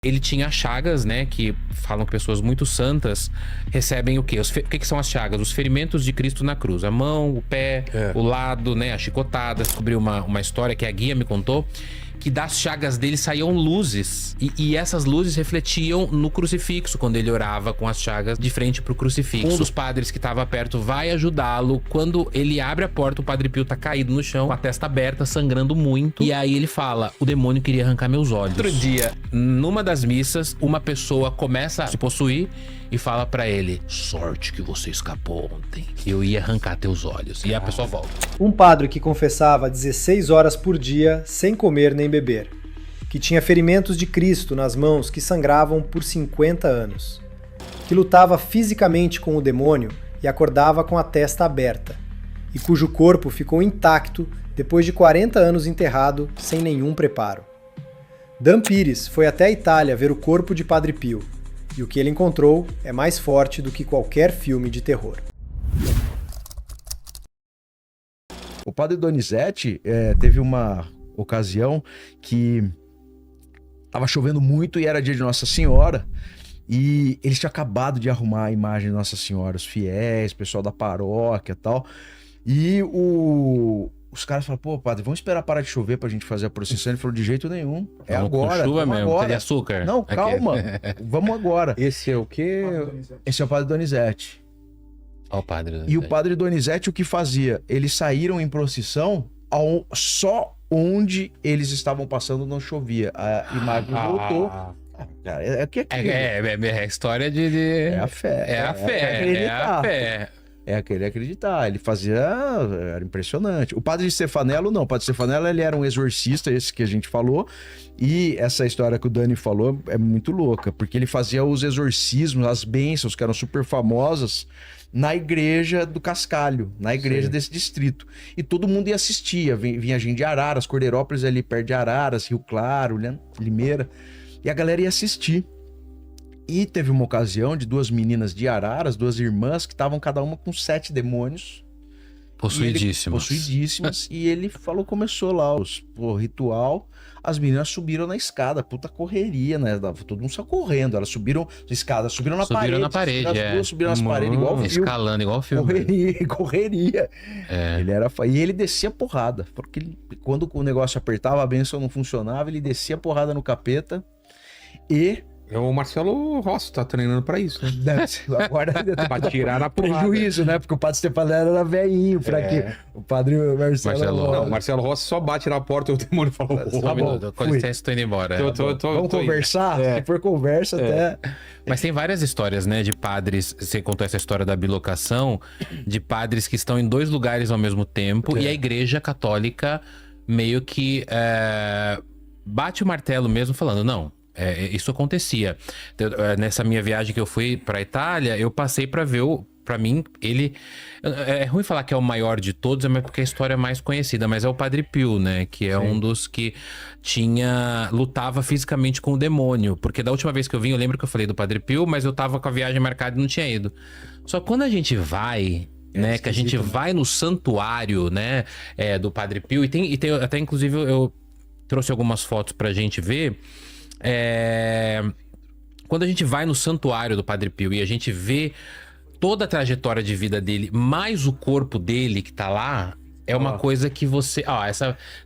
Ele tinha chagas, né, que falam que pessoas muito santas recebem o quê? O que são as chagas? Os ferimentos de Cristo na cruz. A mão, o pé, o lado, né, a chicotada. Descobri uma história que a guia me contou, que das chagas dele saíam luzes. E essas luzes refletiam no crucifixo, quando ele orava com as chagas de frente pro crucifixo. Um dos padres que tava perto vai ajudá-lo. Quando ele abre a porta, o Padre Pio tá caído no chão, com a testa aberta, sangrando muito. E aí ele fala, o demônio queria arrancar meus olhos. Outro dia, numa das missas, uma pessoa começa a se possuir e fala pra ele, sorte que você escapou ontem. Eu ia arrancar teus olhos. E a pessoa volta. Um padre que confessava 16 horas por dia, sem comer nem beber. Que tinha ferimentos de Cristo nas mãos que sangravam por 50 anos. Que lutava fisicamente com o demônio e acordava com a testa aberta. E cujo corpo ficou intacto depois de 40 anos enterrado, sem nenhum preparo. Dan Pires foi até a Itália ver o corpo de Padre Pio. E o que ele encontrou é mais forte do que qualquer filme de terror. O padre Donizete teve uma ocasião que tava chovendo muito e era dia de Nossa Senhora. E eles tinham acabado de arrumar a imagem de Nossa Senhora, os fiéis, o pessoal da paróquia e tal. E os caras falaram, pô, padre, vamos esperar parar de chover pra gente fazer a procissão. Ele falou, de jeito nenhum. É Vamos agora. com chuva mesmo, agora. tem açúcar. Não, Aqui. calma. Vamos agora. Esse é o quê? Esse é o padre Donizete. Ó o padre. E o padre Donizete, o que fazia? Eles saíram em procissão só onde eles estavam passando não chovia. A imagem voltou. Cara, É a história de... É a fé. É a fé, é a fé. É aquele acreditar. Ele fazia... Era impressionante. O padre Stefanello, não. O padre Stefanello, ele era um exorcista, esse que a gente falou. E essa história que o Dani falou é muito louca. Porque ele fazia os exorcismos, as bênçãos, que eram super famosas, na igreja do Cascalho, na igreja desse distrito. E todo mundo ia assistir. Vinha gente de Araras, Cordeirópolis ali perto de Araras, Rio Claro, Limeira. E a galera ia assistir. E teve uma ocasião de duas meninas de Araras, duas irmãs, que estavam cada uma com 7 demônios. Possuidíssimas. E ele falou, começou lá o ritual. As meninas subiram na escada, puta correria, né? Todo mundo só correndo. Elas subiram na escada, subiram na parede. Subiram na parede, Subiram nas paredes igual o filme. Escalando igual o filme. Correria. E ele descia porrada. Porque quando o negócio apertava, a bênção não funcionava, ele descia porrada no capeta e... O Marcelo Rossi tá treinando pra isso, né? Agora pra tirar na porrada. Prejuízo, né? Porque o padre Stefanello era velhinho, fraquinho. O padre Marcelo... Não, o Marcelo Rossi só bate na porta e o demônio falou... Tá bom, com licença, tô indo embora. Vamos conversar? Se for conversa, até... Mas tem várias histórias, né, de padres... Você contou essa história da bilocação, de padres que estão em 2 lugares ao mesmo tempo, e a igreja católica meio que bate o martelo mesmo, falando, não... isso acontecia. Nessa minha viagem que eu fui pra Itália, eu passei pra ver pra mim, ele... É ruim falar que é o maior de todos, mas porque a história é mais conhecida, mas é o Padre Pio, né? Que é um dos que lutava fisicamente com o demônio. Porque da última vez que eu vim, eu lembro que eu falei do Padre Pio, mas eu tava com a viagem marcada e não tinha ido. Só que quando a gente vai... né, que a gente vai no santuário, né, do Padre Pio, e tem até, inclusive, eu trouxe algumas fotos pra gente ver. Quando a gente vai no santuário do Padre Pio e a gente vê toda a trajetória de vida dele, mais o corpo dele que tá lá, é uma coisa que você...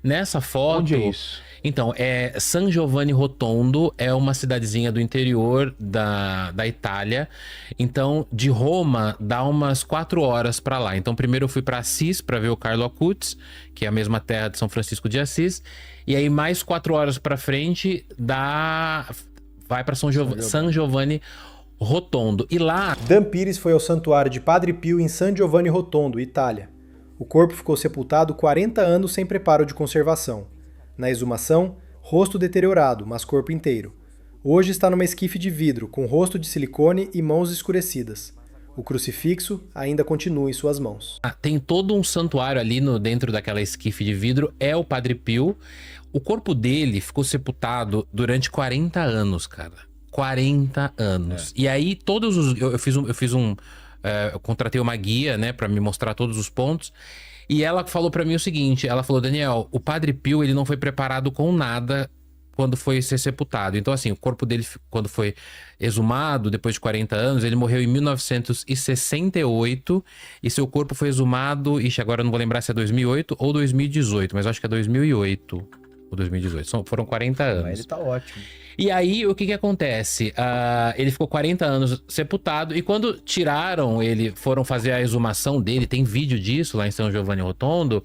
nessa foto... Onde é isso? Então, San Giovanni Rotondo, é uma cidadezinha do interior da Itália. Então, de Roma, dá umas 4 horas pra lá. Então, primeiro eu fui pra Assis pra ver o Carlo Acutis, que é a mesma terra de São Francisco de Assis. E aí, mais 4 horas pra frente, vai pra San Giovanni Rotondo. E lá... Dan Pires foi ao santuário de Padre Pio em San Giovanni Rotondo, Itália. O corpo ficou sepultado 40 anos sem preparo de conservação. Na exumação, rosto deteriorado, mas corpo inteiro. Hoje está numa esquife de vidro, com rosto de silicone e mãos escurecidas. O crucifixo ainda continua em suas mãos. Tem todo um santuário ali dentro daquela esquife de vidro, é o Padre Pio. O corpo dele ficou sepultado durante 40 anos, cara. 40 anos. E aí, eu contratei uma guia, né, pra me mostrar todos os pontos. E ela falou pra mim o seguinte, ela falou, Daniel, o Padre Pio, ele não foi preparado com nada quando foi ser sepultado. Então, assim, o corpo dele, quando foi exumado, depois de 40 anos, ele morreu em 1968 e seu corpo foi exumado, ixi, agora eu não vou lembrar se é 2008 ou 2018, mas eu acho que é 2008 ou 2018. Foram 40 anos. Mas ele tá ótimo. E aí, o que acontece? Ele ficou 40 anos sepultado e quando tiraram ele, foram fazer a exumação dele, tem vídeo disso lá em São Giovanni Rotondo,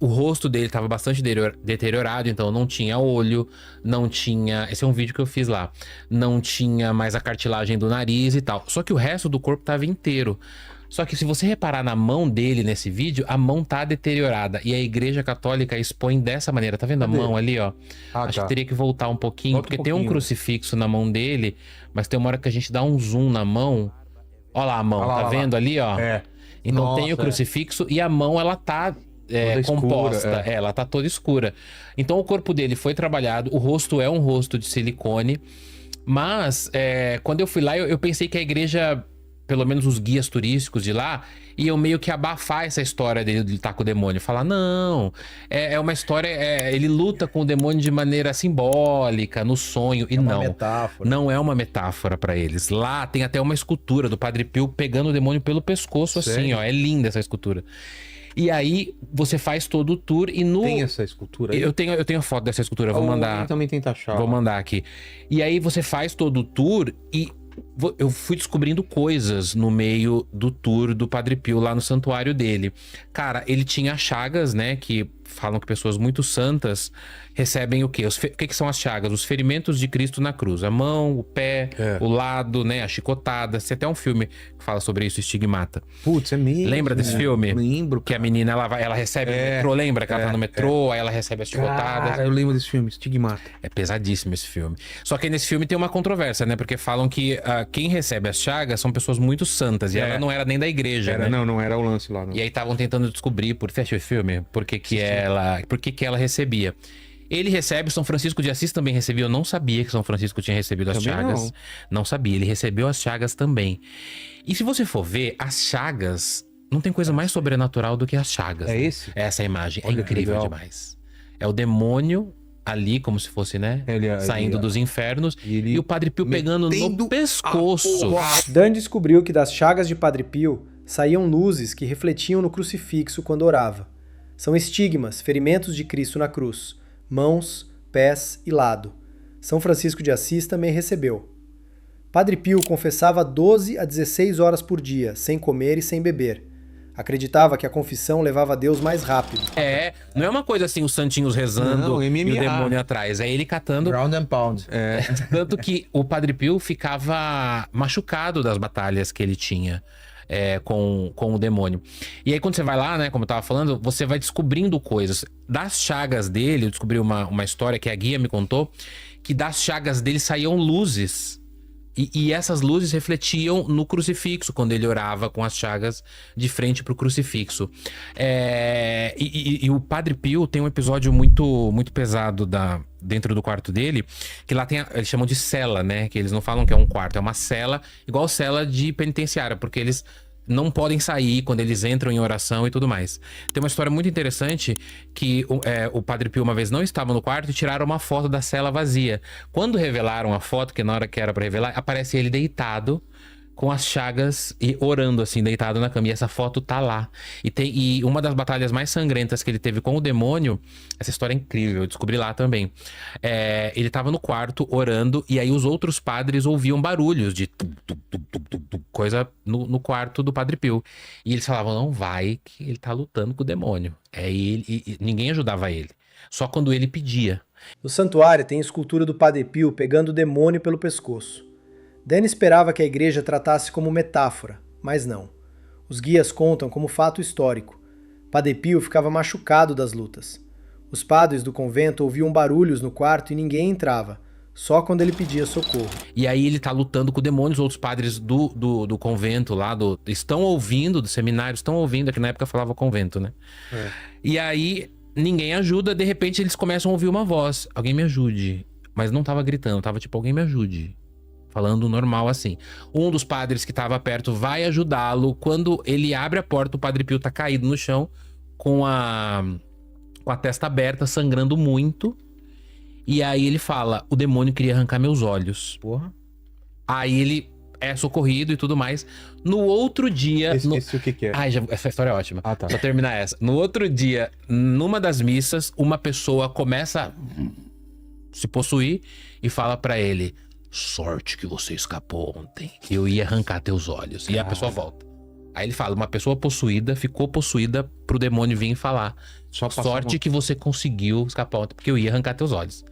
o rosto dele estava bastante deteriorado, então não tinha olho, não tinha... Esse é um vídeo que eu fiz lá. Não tinha mais a cartilagem do nariz e tal. Só que o resto do corpo estava inteiro. Só que se você reparar na mão dele nesse vídeo, a mão tá deteriorada. E a Igreja Católica expõe dessa maneira. Tá vendo a mão ali, ó? Acho que teria que voltar um pouquinho, Volta porque um tem um pouquinho. crucifixo na mão dele, mas tem uma hora que a gente dá um zoom na mão. Ó lá a mão, Olha lá, tá olha lá. vendo ali, ó? É. Então Nossa, tem o crucifixo e a mão, ela tá Toda escura, composta. é. Ela tá toda escura. Então o corpo dele foi trabalhado, o rosto é um rosto de silicone. Mas, quando eu fui lá, eu pensei que a igreja, pelo menos os guias turísticos de lá, iam meio que abafar essa história dele de lutar com o demônio. Falar, não, é uma história... ele luta com o demônio de maneira simbólica, no sonho. E uma não, metáfora. não é uma metáfora pra eles. Lá tem até uma escultura do Padre Pio pegando o demônio pelo pescoço, assim, Sério? ó. É linda essa escultura. E aí, você faz todo o tour e no... Tem essa escultura aí? Eu tenho foto dessa escultura, eu vou Ou mandar... alguém também tenta achar. Vou mandar aqui. E aí você faz todo o tour e eu fui descobrindo coisas no meio do tour do Padre Pio lá no santuário dele. Cara, ele tinha chagas, né? Que falam que pessoas muito santas recebem o quê? O que são as chagas? Os ferimentos de Cristo na cruz. A mão, o pé, o lado, né? A chicotada. Tem até um filme que fala sobre isso, Estigmata. Putz, é mesmo. Lembra desse filme? Lembro. Que a menina, ela recebe no metrô, lembra? Que ela tá no metrô, aí ela recebe as chicotadas. Cara, eu lembro desse filme, Estigmata. É pesadíssimo esse filme. Só que nesse filme tem uma controvérsia, né? Porque falam que quem recebe as chagas são pessoas muito santas. E ela não era nem da igreja, né? Não era o lance lá. Não. E aí estavam tentando descobrir, você assistiu o filme? Por que ela recebia. Ele recebe, São Francisco de Assis também recebeu. Eu não sabia que São Francisco tinha recebido as Também chagas. Não sabia, ele recebeu as chagas também. E se você for ver, as chagas... Não tem coisa mais sobrenatural do que as chagas. É né? esse? Essa imagem. Olha É que incrível legal. demais. É o demônio ali, como se fosse, né? Saindo dos infernos. E o Padre Pio pegando no pescoço. Dan descobriu que das chagas de Padre Pio saíam luzes que refletiam no crucifixo quando orava. São estigmas, ferimentos de Cristo na cruz, mãos, pés e lado. São Francisco de Assis também recebeu. Padre Pio confessava 12 a 16 horas por dia, sem comer e sem beber. Acreditava que a confissão levava a Deus mais rápido. Não é uma coisa assim, os santinhos rezando Não, e o MMA. demônio atrás. É ele catando. Ground and pound. Tanto que o Padre Pio ficava machucado das batalhas que ele tinha com o demônio. E aí quando você vai lá, né, como eu tava falando, você vai descobrindo coisas. Das chagas dele, eu descobri uma história que a guia me contou, que das chagas dele saíam luzes. E essas luzes refletiam no crucifixo, quando ele orava com as chagas de frente pro crucifixo. E o Padre Pio tem um episódio muito, muito pesado dentro do quarto dele, que lá tem, eles chamam de cela, né? Que eles não falam que é um quarto, é uma cela, igual cela de penitenciária, porque eles não podem sair quando eles entram em oração e tudo mais. Tem uma história muito interessante que o Padre Pio uma vez não estava no quarto e tiraram uma foto da cela vazia. Quando revelaram a foto, que na hora que era pra revelar, aparece ele deitado com as chagas e orando assim, deitado na cama. E essa foto tá lá. E uma das batalhas mais sangrentas que ele teve com o demônio, essa história é incrível, eu descobri lá também. Ele tava no quarto orando e aí os outros padres ouviam barulhos de coisa no quarto do Padre Pio. E eles falavam, não vai, que ele tá lutando com o demônio. E ninguém ajudava ele. Só quando ele pedia. No santuário tem escultura do Padre Pio pegando o demônio pelo pescoço. Dan esperava que a igreja tratasse como metáfora, mas não. Os guias contam como fato histórico. Padre Pio ficava machucado das lutas. Os padres do convento ouviam barulhos no quarto e ninguém entrava, só quando ele pedia socorro. E aí ele tá lutando com o demônio, os outros padres do convento lá, estão ouvindo, do seminário, estão ouvindo, que na época falava convento, né? E aí ninguém ajuda, de repente eles começam a ouvir uma voz, alguém me ajude. Mas não tava gritando, tava tipo, alguém me ajude. Falando normal assim. Um dos padres que tava perto vai ajudá-lo. Quando ele abre a porta, o Padre Pio tá caído no chão com a testa aberta, sangrando muito. E aí ele fala, o demônio queria arrancar meus olhos. Porra. Aí ele é socorrido e tudo mais. No outro dia... Esse o que é? Ai, essa história é ótima. Ah, tá. Só terminar essa. No outro dia, numa das missas, uma pessoa começa a se possuir e fala pra ele: sorte que você escapou ontem. Eu ia arrancar teus olhos. E a pessoa volta. Aí ele fala, uma pessoa possuída ficou possuída pro demônio vir falar. Só Sorte que você conseguiu escapar ontem, porque eu ia arrancar teus olhos.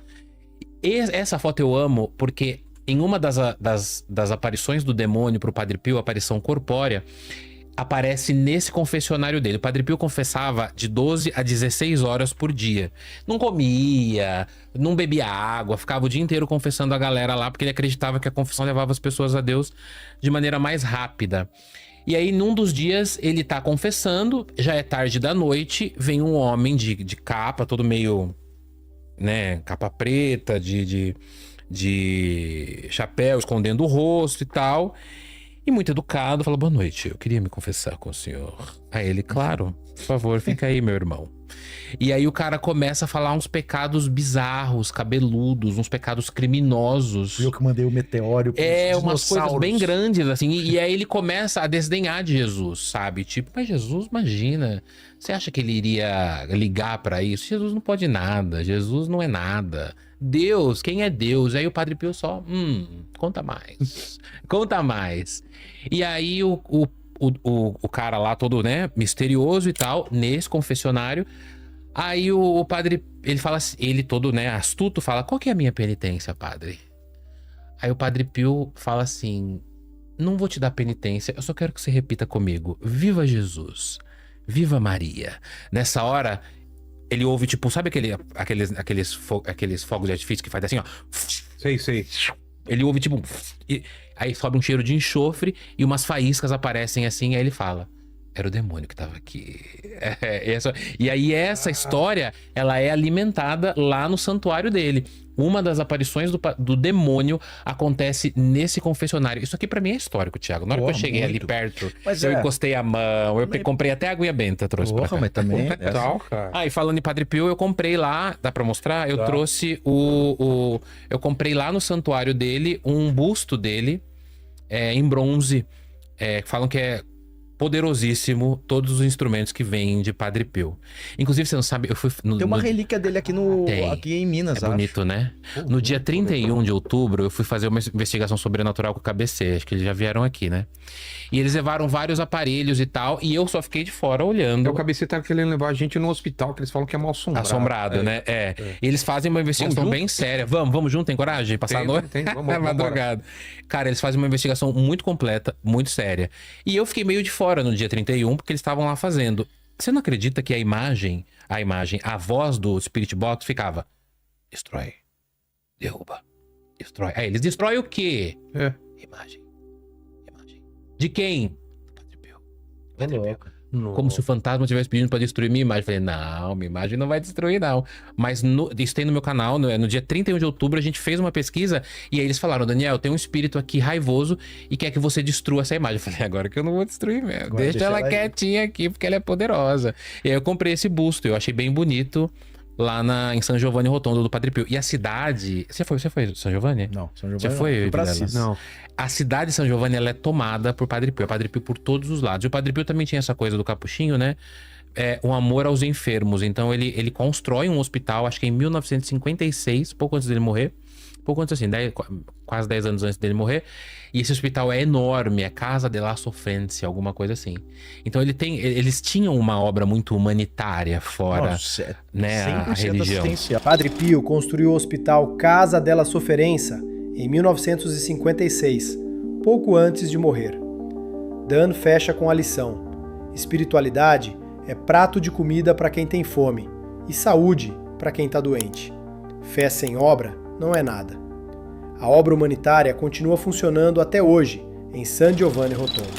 E essa foto eu amo porque em uma das aparições do demônio pro Padre Pio, a aparição corpórea, aparece nesse confessionário dele. O Padre Pio confessava de 12 a 16 horas por dia. Não comia, não bebia água, ficava o dia inteiro confessando a galera lá, porque ele acreditava que a confissão levava as pessoas a Deus de maneira mais rápida. E aí, num dos dias, ele tá confessando, já é tarde da noite, vem um homem de capa, todo meio, né, capa preta, de chapéu, escondendo o rosto e tal. E muito educado, fala, boa noite, eu queria me confessar com o senhor. Aí ele, claro, por favor, fica aí, meu irmão. E aí o cara começa a falar uns pecados bizarros, cabeludos, uns pecados criminosos. Eu que mandei o meteoro pros Umas coisas dinossauros. bem grandes, assim. E aí ele começa a desdenhar de Jesus, sabe? Tipo, mas Jesus, imagina, você acha que ele iria ligar pra isso? Jesus não pode nada, Jesus não é nada. Deus, quem é Deus? Aí o Padre Pio só, conta mais, conta mais. E aí o cara lá todo, né, misterioso e tal, nesse confessionário, aí o padre, ele fala assim, ele todo, né, astuto, fala, qual que é a minha penitência, padre? Aí o Padre Pio fala assim, não vou te dar penitência, eu só quero que você repita comigo, viva Jesus, viva Maria. Nessa hora... ele ouve, tipo, sabe aqueles fogos de artifício que faz assim, ó? Sei. Ele ouve, tipo, aí sobe um cheiro de enxofre e umas faíscas aparecem assim, aí ele fala, era o demônio que tava aqui. E aí essa história, ela é alimentada lá no santuário dele. Uma das aparições do demônio acontece nesse confessionário. Isso aqui pra mim é histórico, Thiago. Na hora que eu cheguei ali perto, Mas eu encostei a mão, eu comprei até aguinha benta, trouxe pra cá. Mas também... Tal, cara. E falando em Padre Pio, eu comprei lá, dá pra mostrar? Eu trouxe eu comprei lá no santuário dele um busto dele em bronze. Falam que é poderosíssimo todos os instrumentos que vêm de Padre Pio. Inclusive, você não sabe, eu fui... Tem uma relíquia dele aqui aqui em Minas, É bonito, né? No dia 31 de outubro, eu fui fazer uma investigação sobrenatural com o KBC. Acho que eles já vieram aqui, né? E eles levaram vários aparelhos e tal, e eu só fiquei de fora olhando. O KBC tá querendo levar a gente no hospital, que eles falam que é mal assombrado. Assombrado, né? Eles fazem uma investigação bem séria. Vamos junto, tem coragem de passar a noite? Vamos madrugada. Cara, eles fazem uma investigação muito completa, muito séria. E eu fiquei meio de fora no dia 31, porque eles estavam lá fazendo. Você não acredita que a voz do Spirit Box ficava: destrói, derruba, destrói. Aí eles destroem o quê? Imagem. De quem? Do Padre Pio. Padre Pio. Como se o fantasma estivesse pedindo pra destruir minha imagem. Eu falei, não, minha imagem não vai destruir, não. Mas isso tem no meu canal, no dia 31 de outubro, a gente fez uma pesquisa e aí eles falaram, Daniel, tem um espírito aqui raivoso e quer que você destrua essa imagem. Eu falei, agora que eu não vou destruir mesmo. Deixa ela quietinha aqui, porque ela é poderosa. E aí eu comprei esse busto, eu achei bem bonito, lá em San Giovanni Rotondo do Padre Pio. E a cidade... Você foi San Giovanni? Não, São Giovanni Você foi, pra Vilela? Não. A cidade de San Giovanni, ela é tomada por Padre Pio. É Padre Pio por todos os lados. E o Padre Pio também tinha essa coisa do capuchinho, né? Um amor aos enfermos. Então ele constrói um hospital, acho que em 1956, pouco antes dele morrer. Pouco antes assim, quase 10 anos antes dele morrer. E esse hospital é enorme, é Casa de la Sofrência, alguma coisa assim. Então eles tinham uma obra muito humanitária fora, né, a religião. Padre Pio construiu o hospital Casa della Sofferenza em 1956, pouco antes de morrer. Dan fecha com a lição: espiritualidade é prato de comida para quem tem fome e saúde para quem está doente. Fé sem obra não é nada. A obra humanitária continua funcionando até hoje em San Giovanni Rotondo.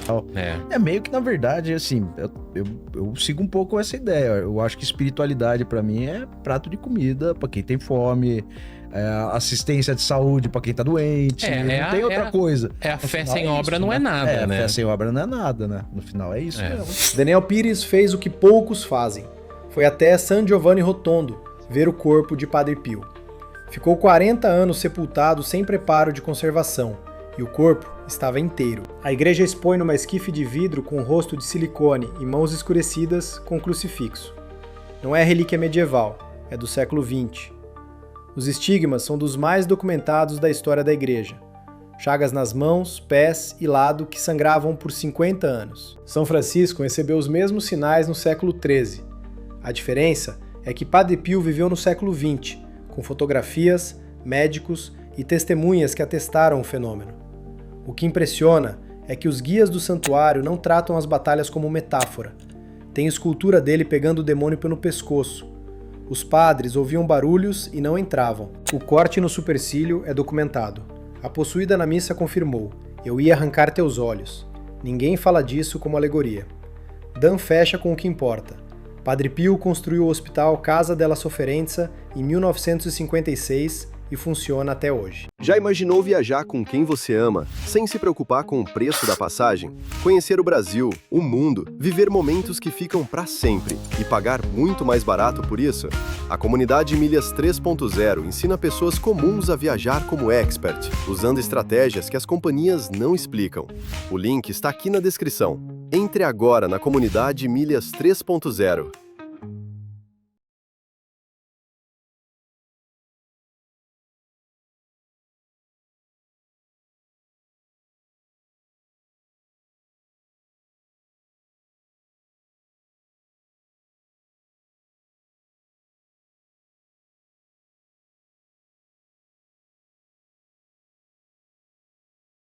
É meio que, na verdade, assim, eu sigo um pouco essa ideia. Eu acho que espiritualidade pra mim é prato de comida pra quem tem fome, assistência de saúde pra quem tá doente, não tem outra coisa. A fé sem obra não é nada, né? Fé sem obra não é nada, né? No final é isso mesmo. Daniel Pires fez o que poucos fazem. Foi até San Giovanni Rotondo ver o corpo de Padre Pio. Ficou 40 anos sepultado sem preparo de conservação, e o corpo estava inteiro. A igreja expõe numa esquife de vidro com rosto de silicone e mãos escurecidas com crucifixo. Não é relíquia medieval, é do século XX. Os estigmas são dos mais documentados da história da igreja. Chagas nas mãos, pés e lado que sangravam por 50 anos. São Francisco recebeu os mesmos sinais no século XIII. A diferença é que Padre Pio viveu no século XX, com fotografias, médicos e testemunhas que atestaram o fenômeno. O que impressiona é que os guias do santuário não tratam as batalhas como metáfora. Tem escultura dele pegando o demônio pelo pescoço. Os padres ouviam barulhos e não entravam. O corte no supercílio é documentado. A possuída na missa confirmou: "Eu ia arrancar teus olhos." Ninguém fala disso como alegoria. Dan fecha com o que importa. Padre Pio construiu o hospital Casa della Sofferenza em 1956 e funciona até hoje. Já imaginou viajar com quem você ama, sem se preocupar com o preço da passagem? Conhecer o Brasil, o mundo, viver momentos que ficam para sempre e pagar muito mais barato por isso? A comunidade Milhas 3.0 ensina pessoas comuns a viajar como expert, usando estratégias que as companhias não explicam. O link está aqui na descrição. Entre agora na comunidade Milhas 3.0.